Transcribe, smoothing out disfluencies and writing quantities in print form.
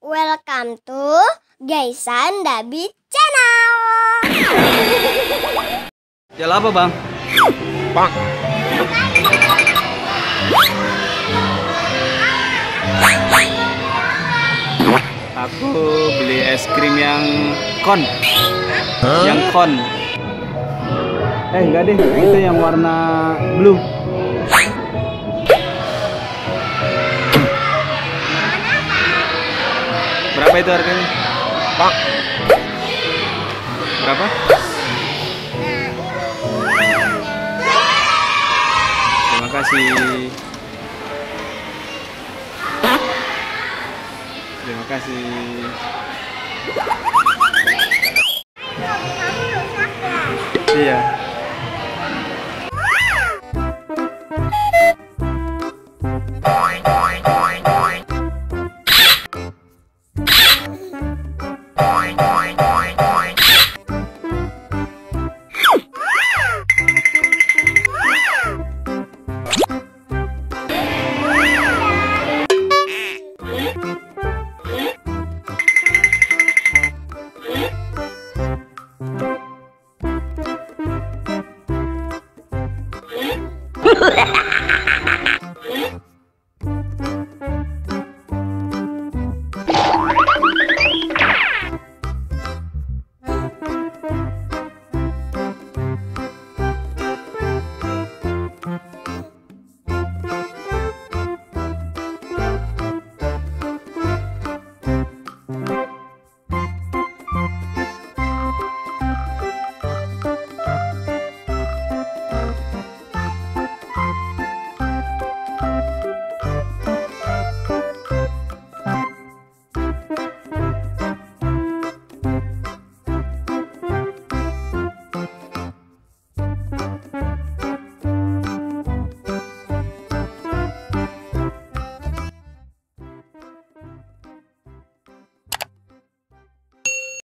Welcome to Gaisan Dabi Channel. Jual apa, Bang? Bang. Aku beli es krim yang kon. Yang kon. Enggak deh, itu yang warna blue. Berapa itu harganya? Pak. Berapa? Terima kasih. Terima kasih. Iya.